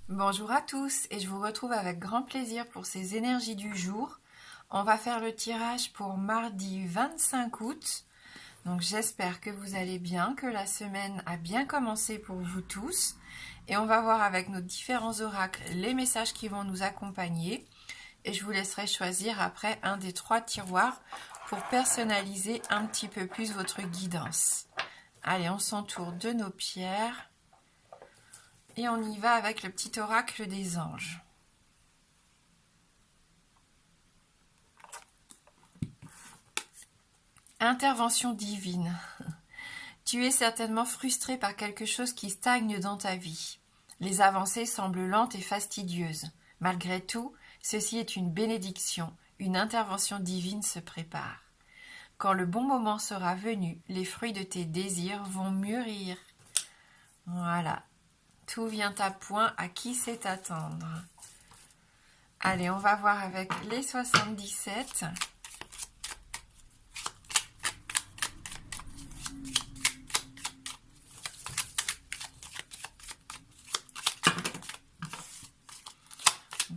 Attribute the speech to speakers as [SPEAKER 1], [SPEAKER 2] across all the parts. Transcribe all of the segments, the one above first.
[SPEAKER 1] Bonjour à tous et je vous retrouve avec grand plaisir pour ces énergies du jour. On va faire le tirage pour mardi 25 août. Donc j'espère que vous allez bien, que la semaine a bien commencé pour vous tous. Et on va voir avec nos différents oracles les messages qui vont nous accompagner. Et je vous laisserai choisir après un des 3 tiroirs pour personnaliser un petit peu plus votre guidance. Allez, on s'entoure de nos pierres. Et on y va avec le petit oracle des anges. Intervention divine. Tu es certainement frustré par quelque chose qui stagne dans ta vie. Les avancées semblent lentes et fastidieuses. Malgré tout, ceci est une bénédiction. Une intervention divine se prépare. Quand le bon moment sera venu, les fruits de tes désirs vont mûrir. Voilà. Tout vient à point, à qui sait attendre. Allez, on va voir avec les 77.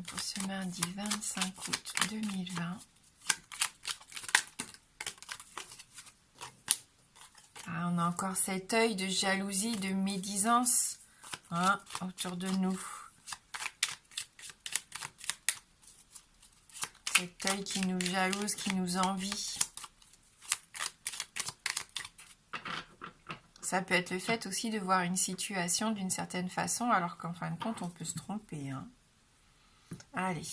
[SPEAKER 1] Pour ce mardi 25 août 2020. Ah, on a encore cet œil de jalousie, de médisance autour de nous. Cet œil qui nous jalouse, qui nous envie. Ça peut être le fait aussi de voir une situation d'une certaine façon, alors qu'en fin de compte, on peut se tromper. Allez.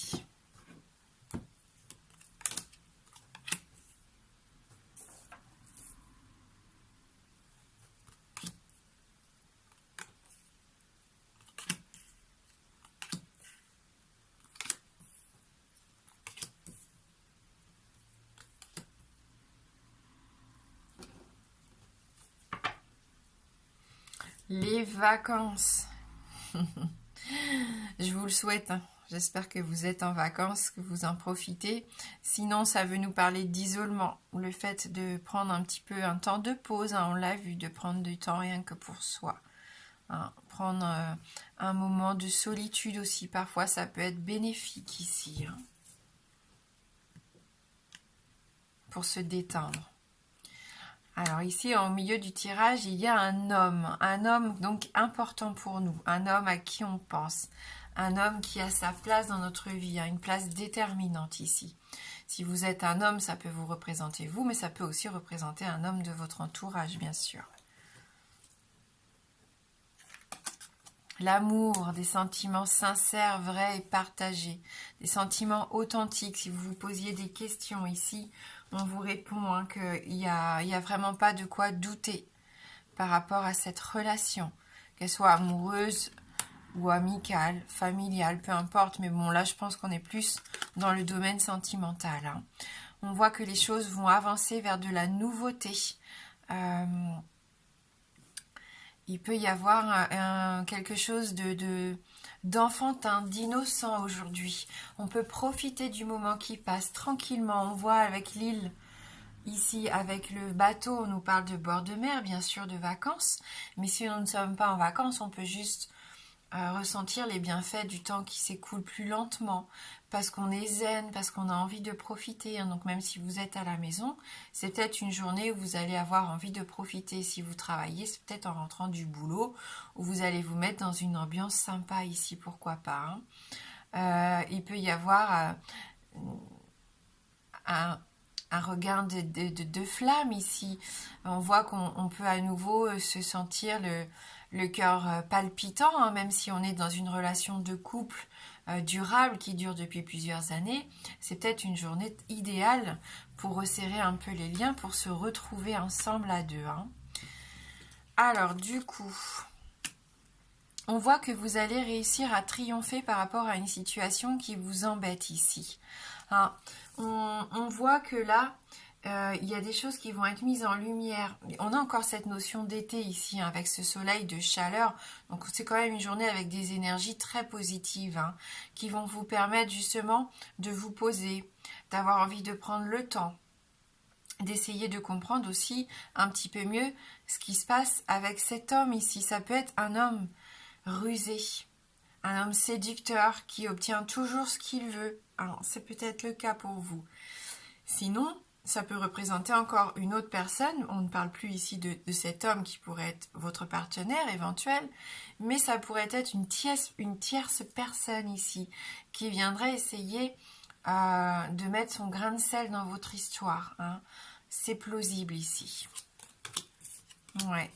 [SPEAKER 1] Les vacances. Je vous le souhaite. J'espère que vous êtes en vacances, que vous en profitez. Sinon, ça veut nous parler d'isolement. Le fait de prendre un petit peu un temps de pause, on l'a vu, de prendre du temps rien que pour soi. Prendre un moment de solitude aussi. Parfois, ça peut être bénéfique ici. Pour se détendre. Alors ici, au milieu du tirage, il y a un homme donc important pour nous, un homme à qui on pense, un homme qui a sa place dans notre vie, une place déterminante ici. Si vous êtes un homme, ça peut vous représenter vous, mais ça peut aussi représenter un homme de votre entourage, bien sûr. L'amour, des sentiments sincères, vrais et partagés, des sentiments authentiques. Si vous vous posiez des questions ici, on vous répond qu'il n'y a vraiment pas de quoi douter par rapport à cette relation, qu'elle soit amoureuse ou amicale, familiale, peu importe. Mais bon, là, je pense qu'on est plus dans le domaine sentimental. On voit que les choses vont avancer vers de la nouveauté. Il peut y avoir quelque chose d'enfantin, d'innocent aujourd'hui. On peut profiter du moment qui passe tranquillement. On voit avec l'île, ici, avec le bateau, on nous parle de bord de mer, bien sûr, de vacances. Mais si nous ne sommes pas en vacances, on peut juste ressentir les bienfaits du temps qui s'écoule plus lentement, parce qu'on est zen, parce qu'on a envie de profiter. Donc même si vous êtes à la maison, c'est peut-être une journée où vous allez avoir envie de profiter. Si vous travaillez, c'est peut-être en rentrant du boulot, où vous allez vous mettre dans une ambiance sympa ici, pourquoi pas. Il peut y avoir un regain de flamme ici. On voit qu'on peut à nouveau se sentir le cœur palpitant, même si on est dans une relation de couple durable qui dure depuis plusieurs années. C'est peut-être une journée idéale pour resserrer un peu les liens, pour se retrouver ensemble à deux. Alors du coup, on voit que vous allez réussir à triompher par rapport à une situation qui vous embête ici. On voit que là, il y a des choses qui vont être mises en lumière. On a encore cette notion d'été ici, avec ce soleil de chaleur. Donc c'est quand même une journée avec des énergies très positives, qui vont vous permettre justement de vous poser, d'avoir envie de prendre le temps, d'essayer de comprendre aussi un petit peu mieux ce qui se passe avec cet homme ici. Ça peut être un homme rusé, un homme séducteur qui obtient toujours ce qu'il veut. Hein, c'est peut-être le cas pour vous. Sinon, ça peut représenter encore une autre personne. On ne parle plus ici de cet homme qui pourrait être votre partenaire éventuel, mais ça pourrait être une tierce personne ici qui viendrait essayer de mettre son grain de sel dans votre histoire. Hein. C'est plausible ici. Ouais.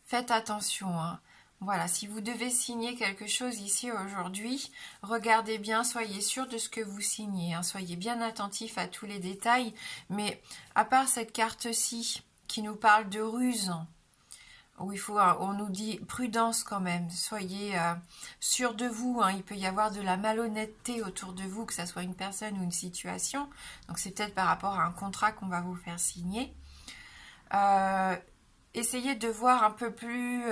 [SPEAKER 1] Faites attention. Hein. Voilà, si vous devez signer quelque chose ici aujourd'hui, regardez bien, soyez sûr de ce que vous signez. Hein. Soyez bien attentif à tous les détails. Mais à part cette carte-ci qui nous parle de ruse, où on nous dit prudence quand même, soyez sûr de vous, hein. Il peut y avoir de la malhonnêteté autour de vous, que ce soit une personne ou une situation, donc c'est peut-être par rapport à un contrat qu'on va vous faire signer. Essayez de voir un peu plus,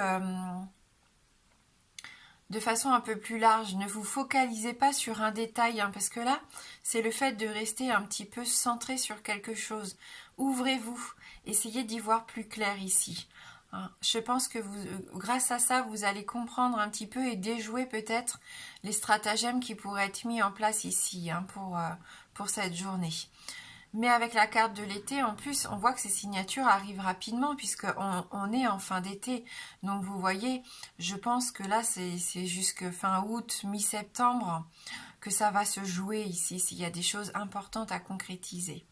[SPEAKER 1] de façon un peu plus large, ne vous focalisez pas sur un détail, hein, parce que là, c'est le fait de rester un petit peu centré sur quelque chose. Ouvrez-vous, essayez d'y voir plus clair ici. Je pense que grâce à ça, vous allez comprendre un petit peu et déjouer peut-être les stratagèmes qui pourraient être mis en place ici hein, pour cette journée. Mais avec la carte de l'été, en plus, on voit que ces signatures arrivent rapidement puisqu'on est en fin d'été. Donc vous voyez, je pense que là, c'est jusque fin août, mi-septembre que ça va se jouer ici, s'il y a des choses importantes à concrétiser.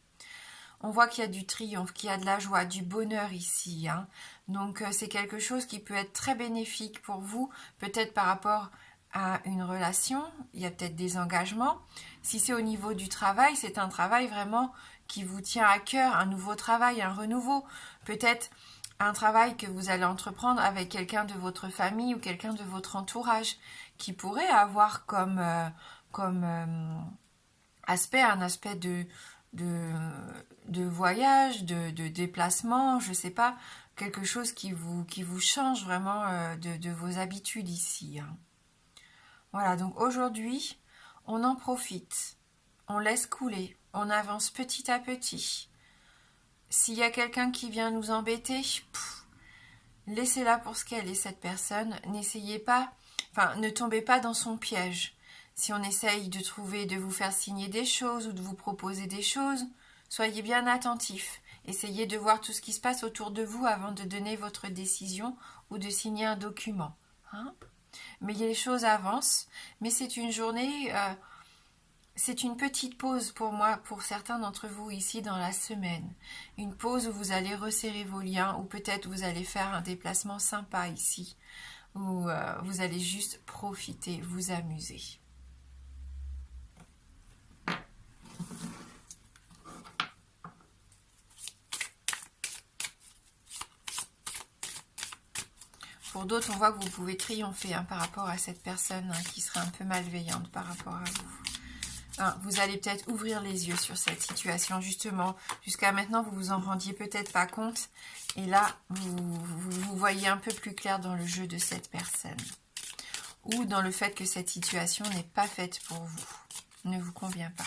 [SPEAKER 1] On voit qu'il y a du triomphe, qu'il y a de la joie, du bonheur ici. Hein. Donc c'est quelque chose qui peut être très bénéfique pour vous, peut-être par rapport à une relation, il y a peut-être des engagements. Si c'est au niveau du travail, c'est un travail vraiment qui vous tient à cœur, un nouveau travail, un renouveau. Peut-être un travail que vous allez entreprendre avec quelqu'un de votre famille ou quelqu'un de votre entourage qui pourrait avoir comme aspect, un aspect de voyage, de déplacement, je sais pas, quelque chose qui vous change vraiment de vos habitudes ici. Hein. Voilà, donc aujourd'hui, on en profite, on laisse couler, on avance petit à petit. S'il y a quelqu'un qui vient nous embêter, laissez-la pour ce qu'elle est, cette personne. N'essayez pas, ne tombez pas dans son piège. Si on essaye de vous faire signer des choses ou de vous proposer des choses, soyez bien attentifs. Essayez de voir tout ce qui se passe autour de vous avant de donner votre décision ou de signer un document. Hein? Mais les choses avancent, mais c'est une journée, c'est une petite pause pour moi, pour certains d'entre vous ici dans la semaine. Une pause où vous allez resserrer vos liens, ou peut-être vous allez faire un déplacement sympa ici, où vous allez juste profiter, vous amuser. Pour d'autres, on voit que vous pouvez triompher hein, par rapport à cette personne hein, qui serait un peu malveillante par rapport à vous. Hein, vous allez peut-être ouvrir les yeux sur cette situation, justement. Jusqu'à maintenant, vous vous en rendiez peut-être pas compte. Et là, vous voyez un peu plus clair dans le jeu de cette personne. Ou dans le fait que cette situation n'est pas faite pour vous. Ne vous convient pas.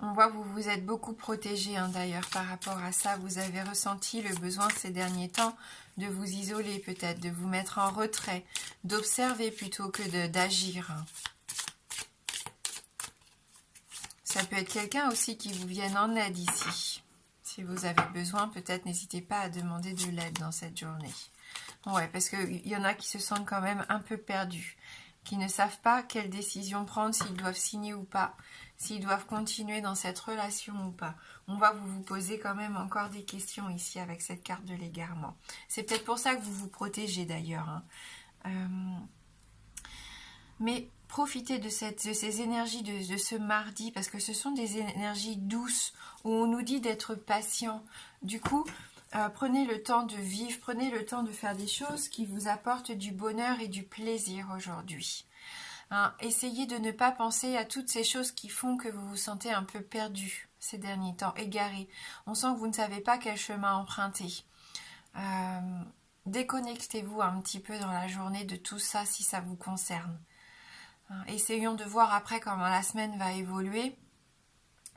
[SPEAKER 1] On voit que vous vous êtes beaucoup protégé hein, d'ailleurs par rapport à ça. Vous avez ressenti le besoin ces derniers temps de vous isoler peut-être, de vous mettre en retrait, d'observer plutôt que d'agir. Ça peut être quelqu'un aussi qui vous vienne en aide ici. Si vous avez besoin, peut-être n'hésitez pas à demander de l'aide dans cette journée. Ouais, parce qu'il y en a qui se sentent quand même un peu perdus, qui ne savent pas quelle décision prendre, s'ils doivent signer ou pas, s'ils doivent continuer dans cette relation ou pas. On va vous poser quand même encore des questions ici avec cette carte de l'égarement. C'est peut-être pour ça que vous vous protégez d'ailleurs. Hein. Mais profitez de ces énergies de ce mardi, parce que ce sont des énergies douces, où on nous dit d'être patient. Du coup, prenez le temps de vivre, prenez le temps de faire des choses qui vous apportent du bonheur et du plaisir aujourd'hui. Hein, essayez de ne pas penser à toutes ces choses qui font que vous vous sentez un peu perdu ces derniers temps, égaré. On sent que vous ne savez pas quel chemin emprunter. Déconnectez-vous un petit peu dans la journée de tout ça si ça vous concerne. Essayons de voir après comment la semaine va évoluer.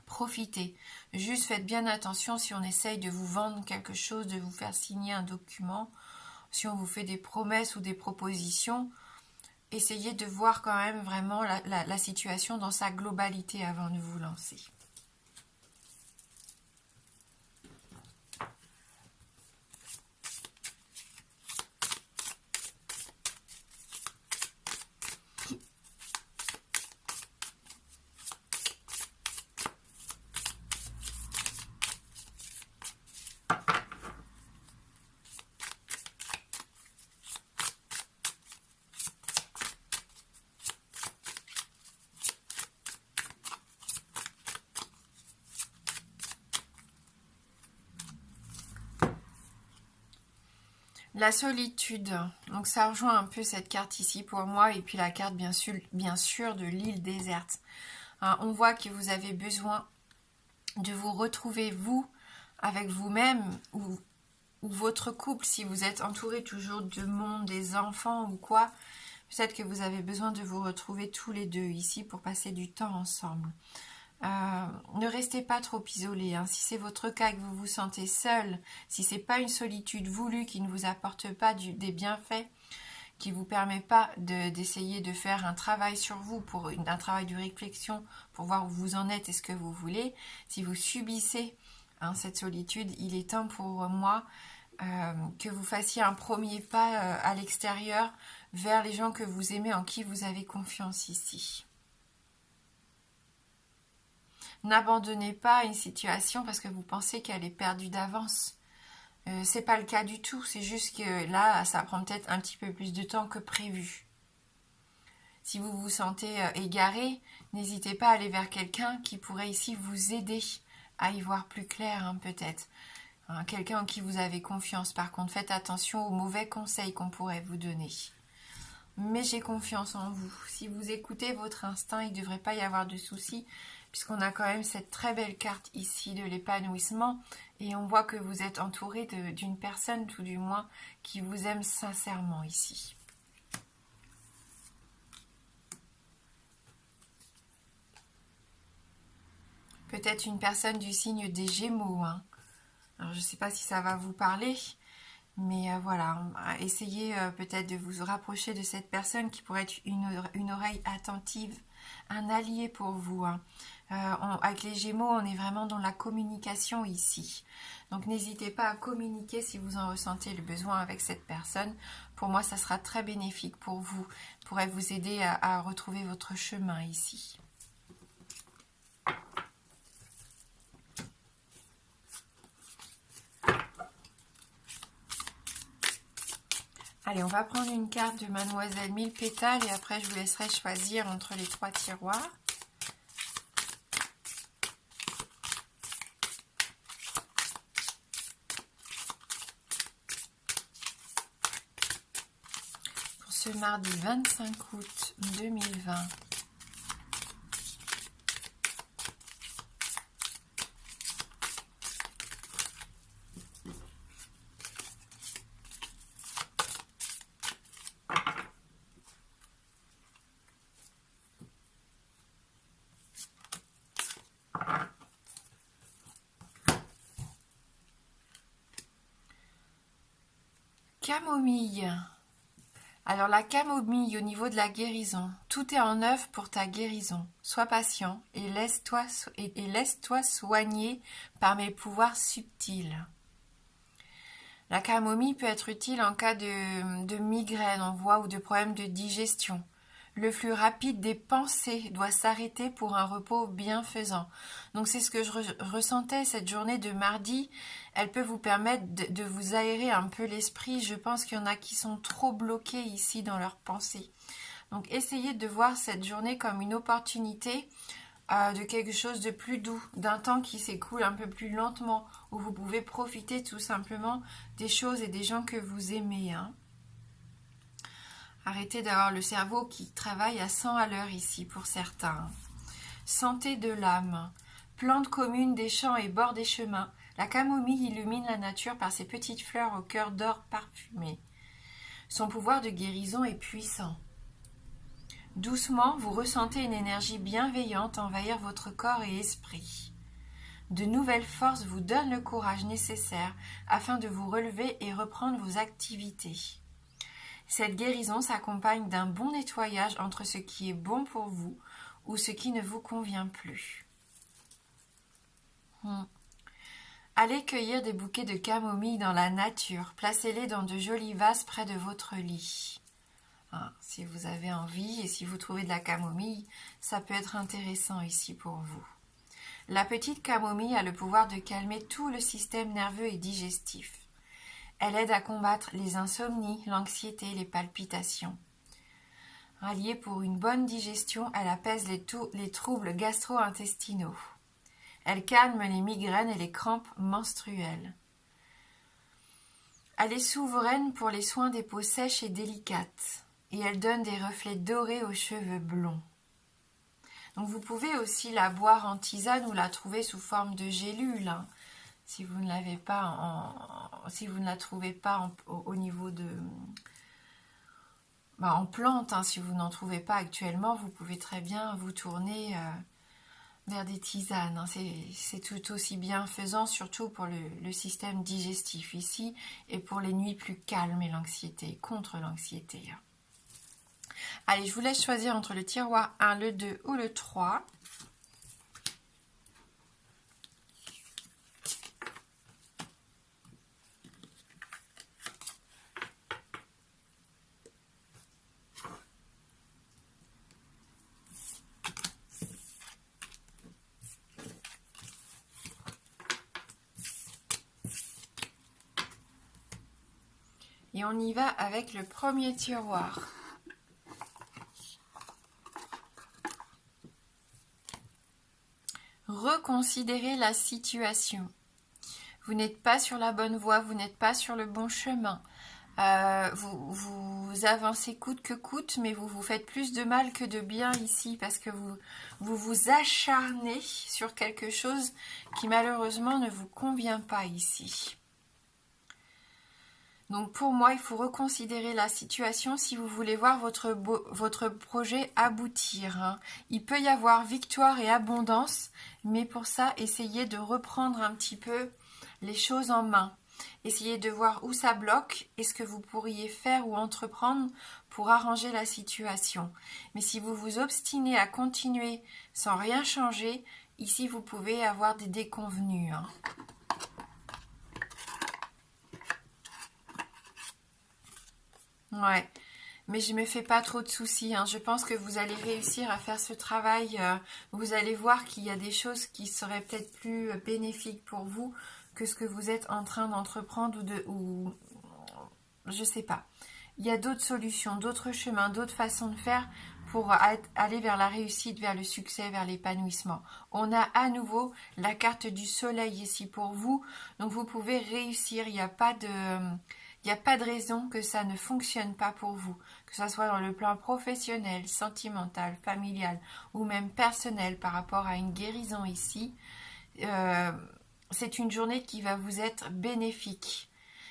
[SPEAKER 1] Profitez. Juste faites bien attention si on essaye de vous vendre quelque chose, de vous faire signer un document, si on vous fait des promesses ou des propositions. Essayez de voir quand même vraiment la situation dans sa globalité avant de vous lancer. La solitude, donc ça rejoint un peu cette carte ici pour moi, et puis la carte bien sûr de l'île déserte. Hein, on voit que vous avez besoin de vous retrouver vous, avec vous-même, ou votre couple, si vous êtes entouré toujours de monde, des enfants ou quoi. Peut-être que vous avez besoin de vous retrouver tous les deux ici pour passer du temps ensemble. Ne restez pas trop isolés. Hein. Si c'est votre cas, que vous vous sentez seul, si c'est pas une solitude voulue qui ne vous apporte pas des bienfaits, qui ne vous permet pas d'essayer de faire un travail sur vous, un travail de réflexion pour voir où vous en êtes et ce que vous voulez, si vous subissez cette solitude, il est temps pour moi que vous fassiez un premier pas à l'extérieur vers les gens que vous aimez, en qui vous avez confiance ici. N'abandonnez pas une situation parce que vous pensez qu'elle est perdue d'avance. C'est pas le cas du tout, c'est juste que là, ça prend peut-être un petit peu plus de temps que prévu. Si vous vous sentez égaré, n'hésitez pas à aller vers quelqu'un qui pourrait ici vous aider à y voir plus clair, peut-être. Quelqu'un en qui vous avez confiance. Par contre, faites attention aux mauvais conseils qu'on pourrait vous donner. Mais j'ai confiance en vous. Si vous écoutez votre instinct, il ne devrait pas y avoir de soucis, puisqu'on a quand même cette très belle carte ici de l'épanouissement, et on voit que vous êtes entouré d'une personne, tout du moins, qui vous aime sincèrement ici. Peut-être une personne du signe des Gémeaux. Alors, je ne sais pas si ça va vous parler, mais voilà, essayez peut-être de vous rapprocher de cette personne qui pourrait être une oreille attentive, un allié pour vous. Avec les Gémeaux, on est vraiment dans la communication ici. Donc n'hésitez pas à communiquer si vous en ressentez le besoin avec cette personne. Pour moi, ça sera très bénéfique pour vous, pourrait vous aider à retrouver votre chemin ici. Allez, on va prendre une carte de Mademoiselle Mille Pétales et après je vous laisserai choisir entre les 3 tiroirs. Pour ce mardi 25 août 2020. Camomille. Alors la camomille au niveau de la guérison, tout est en œuvre pour ta guérison. Sois patient et laisse-toi soigner par mes pouvoirs subtils. La camomille peut être utile en cas de migraine, on voit, ou de problème de digestion. Le flux rapide des pensées doit s'arrêter pour un repos bienfaisant. Donc c'est ce que je ressentais cette journée de mardi. Elle peut vous permettre de vous aérer un peu l'esprit. Je pense qu'il y en a qui sont trop bloqués ici dans leurs pensées. Donc essayez de voir cette journée comme une opportunité de quelque chose de plus doux, d'un temps qui s'écoule un peu plus lentement, où vous pouvez profiter tout simplement des choses et des gens que vous aimez. Arrêtez d'avoir le cerveau qui travaille à 100 à l'heure ici pour certains. Santé de l'âme. Plantes communes des champs et bords des chemins. La camomille illumine la nature par ses petites fleurs au cœur d'or parfumé. Son pouvoir de guérison est puissant. Doucement, vous ressentez une énergie bienveillante envahir votre corps et esprit. De nouvelles forces vous donnent le courage nécessaire afin de vous relever et reprendre vos activités. Cette guérison s'accompagne d'un bon nettoyage entre ce qui est bon pour vous ou ce qui ne vous convient plus. Allez cueillir des bouquets de camomille dans la nature. Placez-les dans de jolis vases près de votre lit. Si vous avez envie et si vous trouvez de la camomille, ça peut être intéressant ici pour vous. La petite camomille a le pouvoir de calmer tout le système nerveux et digestif. Elle aide à combattre les insomnies, l'anxiété, les palpitations. Alliée pour une bonne digestion, elle apaise les troubles gastro-intestinaux. Elle calme les migraines et les crampes menstruelles. Elle est souveraine pour les soins des peaux sèches et délicates. Et elle donne des reflets dorés aux cheveux blonds. Donc vous pouvez aussi la boire en tisane ou la trouver sous forme de gélule, si vous ne l'avez pas si vous ne la trouvez pas au niveau de en plante, si vous n'en trouvez pas actuellement, vous pouvez très bien vous tourner vers des tisanes. C'est tout aussi bienfaisant, surtout pour le système digestif ici et pour les nuits plus calmes et l'anxiété, contre l'anxiété. Allez, je vous laisse choisir entre le tiroir 1, le 2 ou le 3. Et on y va avec le premier tiroir. Reconsidérez la situation. Vous n'êtes pas sur la bonne voie, vous n'êtes pas sur le bon chemin. Vous avancez coûte que coûte, mais vous vous faites plus de mal que de bien ici parce que vous acharnez sur quelque chose qui malheureusement ne vous convient pas ici. Donc pour moi, il faut reconsidérer la situation si vous voulez voir votre projet aboutir. Il peut y avoir victoire et abondance, mais pour ça, essayez de reprendre un petit peu les choses en main. Essayez de voir où ça bloque et ce que vous pourriez faire ou entreprendre pour arranger la situation. Mais si vous vous obstinez à continuer sans rien changer, ici vous pouvez avoir des déconvenues. Ouais, mais je me fais pas trop de soucis. Je pense que vous allez réussir à faire ce travail. Vous allez voir qu'il y a des choses qui seraient peut-être plus bénéfiques pour vous que ce que vous êtes en train d'entreprendre ou je sais pas. Il y a d'autres solutions, d'autres chemins, d'autres façons de faire pour aller vers la réussite, vers le succès, vers l'épanouissement. On a à nouveau la carte du soleil ici pour vous, donc vous pouvez réussir. Il n'y a pas de raison que ça ne fonctionne pas pour vous, que ce soit dans le plan professionnel, sentimental, familial ou même personnel par rapport à une guérison ici. C'est une journée qui va vous être bénéfique.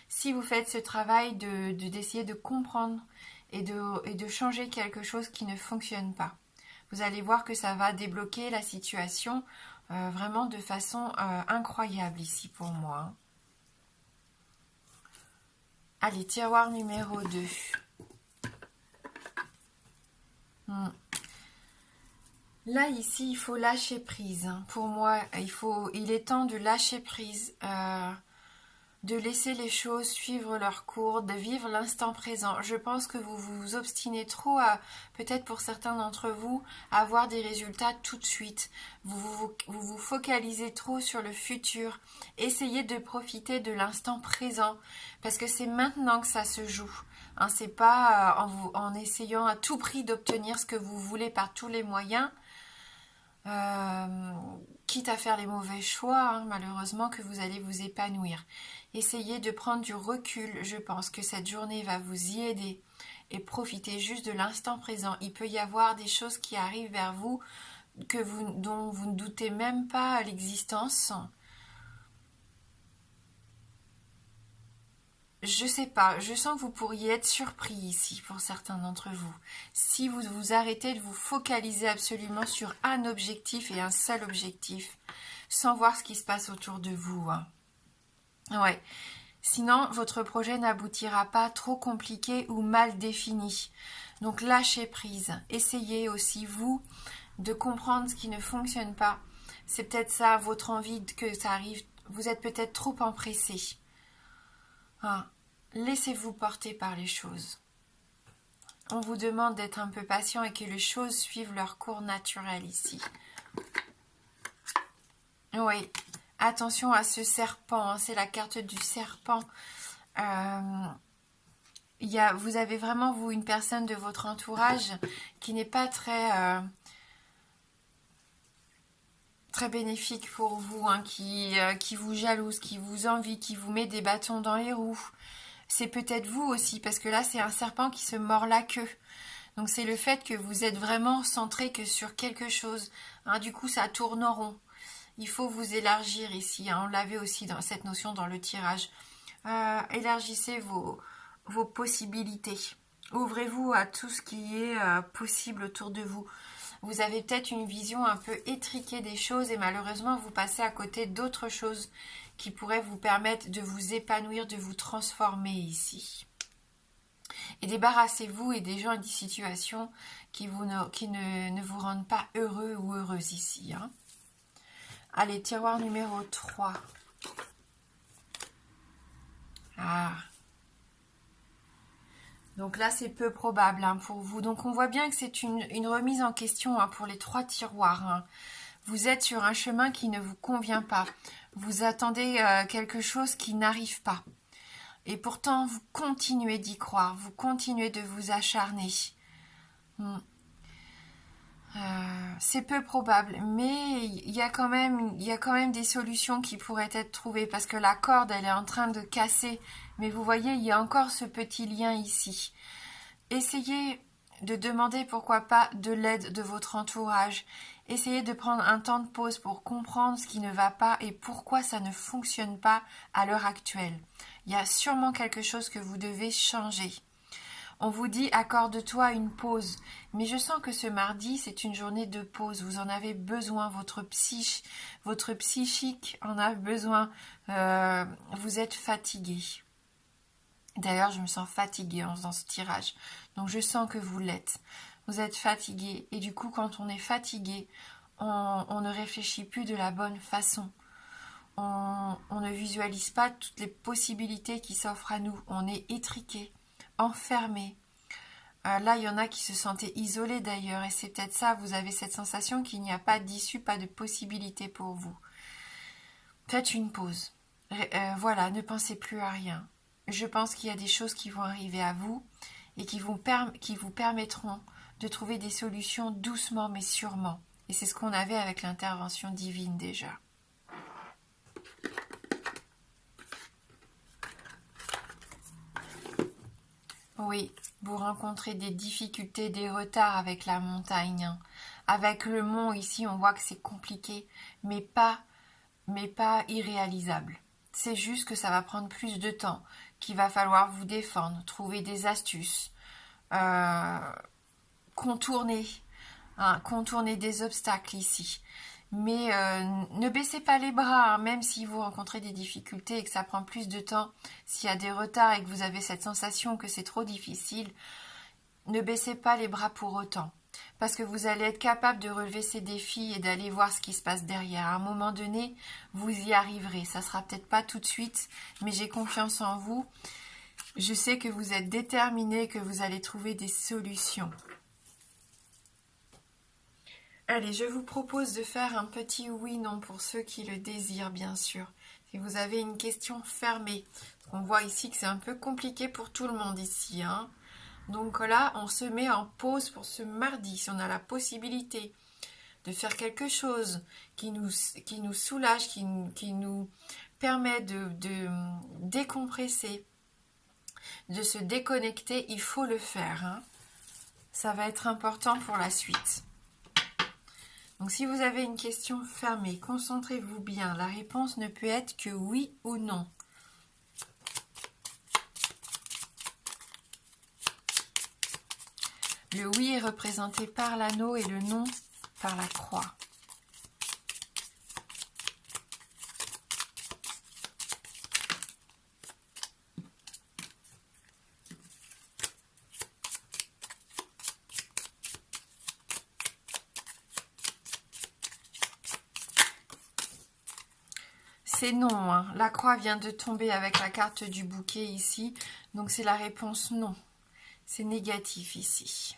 [SPEAKER 1] Si vous faites ce travail d'essayer de comprendre et de changer quelque chose qui ne fonctionne pas, vous allez voir que ça va débloquer la situation vraiment de façon incroyable ici pour moi. Allez, tiroir numéro 2. Là, ici, il faut lâcher prise. Pour moi, il est temps de lâcher prise, de laisser les choses suivre leur cours, de vivre l'instant présent. Je pense que vous vous obstinez trop peut-être pour certains d'entre vous, à avoir des résultats tout de suite. Vous vous focalisez trop sur le futur. Essayez de profiter de l'instant présent, parce que c'est maintenant que ça se joue. C'est pas en essayant à tout prix d'obtenir ce que vous voulez par tous les moyens, quitte à faire les mauvais choix, malheureusement, que vous allez vous épanouir. Essayez de prendre du recul. Je pense que cette journée va vous y aider et profitez juste de l'instant présent. Il peut y avoir des choses qui arrivent vers vous dont vous ne doutez même pas à l'existence. Je sais pas, je sens que vous pourriez être surpris ici pour certains d'entre vous. Si vous vous arrêtez de vous focaliser absolument sur un objectif et un seul objectif, sans voir ce qui se passe autour de vous. Hein. Ouais. Sinon, votre projet n'aboutira pas, trop compliqué ou mal défini. Donc lâchez prise. Essayez aussi, vous, de comprendre ce qui ne fonctionne pas. C'est peut-être ça, votre envie que ça arrive. Vous êtes peut-être trop empressé. Hein. Laissez-vous porter par les choses. On vous demande d'être un peu patient et que les choses suivent leur cours naturel ici. Oui, attention à ce serpent, hein, c'est la carte du serpent. Vous avez vraiment, vous, une personne de votre entourage qui n'est pas très bénéfique pour vous, hein, qui vous jalouse, qui vous envie, qui vous met des bâtons dans les roues. C'est peut-être vous aussi, parce que là, c'est un serpent qui se mord la queue. Donc, c'est le fait que vous êtes vraiment centré que sur quelque chose. Hein, du coup, ça tourne en rond. Il faut vous élargir ici. Hein, on l'avait aussi dans cette notion dans le tirage. Élargissez vos possibilités. Ouvrez-vous à tout ce qui est possible autour de vous. Vous avez peut-être une vision un peu étriquée des choses et malheureusement, vous passez à côté d'autres choses qui pourraient vous permettre de vous épanouir, de vous transformer ici. Et débarrassez-vous et des gens et des situations qui ne vous rendent pas heureux ou heureuse ici. Hein. Allez, tiroir numéro 3. Ah. Donc là, c'est peu probable hein, pour vous. Donc on voit bien que c'est une remise en question hein, pour les 3 tiroirs. Hein. Vous êtes sur un chemin qui ne vous convient pas. Vous attendez quelque chose qui n'arrive pas. Et pourtant, vous continuez d'y croire. Vous continuez de vous acharner. C'est peu probable, mais il y a quand même des solutions qui pourraient être trouvées parce que la corde, elle est en train de casser. Mais vous voyez, il y a encore ce petit lien ici. Essayez de demander, pourquoi pas, de l'aide de votre entourage. Essayez de prendre un temps de pause pour comprendre ce qui ne va pas et pourquoi ça ne fonctionne pas à l'heure actuelle. Il y a sûrement quelque chose que vous devez changer. On vous dit accorde-toi une pause, mais je sens que ce mardi c'est une journée de pause. Vous en avez besoin, votre psychique en a besoin. Vous êtes fatigué. D'ailleurs, je me sens fatiguée en faisant ce tirage, donc je sens que vous l'êtes. Vous êtes fatigué et du coup, quand on est fatigué, on ne réfléchit plus de la bonne façon. On ne visualise pas toutes les possibilités qui s'offrent à nous. On est étriqué, enfermé. Là, il y en a qui se sentaient isolés d'ailleurs, et c'est peut-être ça, vous avez cette sensation qu'il n'y a pas d'issue, pas de possibilité pour vous. Faites une pause. Voilà, ne pensez plus à rien. Je pense qu'il y a des choses qui vont arriver à vous et qui vous permettront de trouver des solutions doucement mais sûrement. Et c'est ce qu'on avait avec l'intervention divine déjà. Oui, vous rencontrez des difficultés, des retards avec la montagne. Avec le mont ici, on voit que c'est compliqué, mais pas irréalisable. C'est juste que ça va prendre plus de temps, qu'il va falloir vous défendre, trouver des astuces, contourner des obstacles ici. Mais ne baissez pas les bras, hein, même si vous rencontrez des difficultés et que ça prend plus de temps, s'il y a des retards et que vous avez cette sensation que c'est trop difficile, ne baissez pas les bras pour autant. Parce que vous allez être capable de relever ces défis et d'aller voir ce qui se passe derrière. À un moment donné, vous y arriverez. Ça sera peut-être pas tout de suite, mais j'ai confiance en vous. Je sais que vous êtes déterminé, que vous allez trouver des solutions. Allez, je vous propose de faire un petit oui-non pour ceux qui le désirent, bien sûr. Si vous avez une question fermée, on voit ici que c'est un peu compliqué pour tout le monde ici, hein. Donc là, on se met en pause pour ce mardi. Si on a la possibilité de faire quelque chose qui nous soulage, qui nous permet de décompresser, de se déconnecter, il faut le faire, hein. Ça va être important pour la suite. Donc si vous avez une question fermée, concentrez-vous bien. La réponse ne peut être que oui ou non. Le oui est représenté par l'anneau et le non par la croix. c'est non, hein. La croix vient de tomber avec la carte du bouquet ici. Donc c'est la réponse non. C'est négatif ici.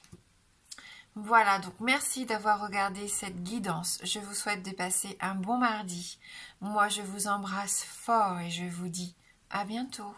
[SPEAKER 1] Voilà, donc merci d'avoir regardé cette guidance. Je vous souhaite de passer un bon mardi. Moi, je vous embrasse fort et je vous dis à bientôt.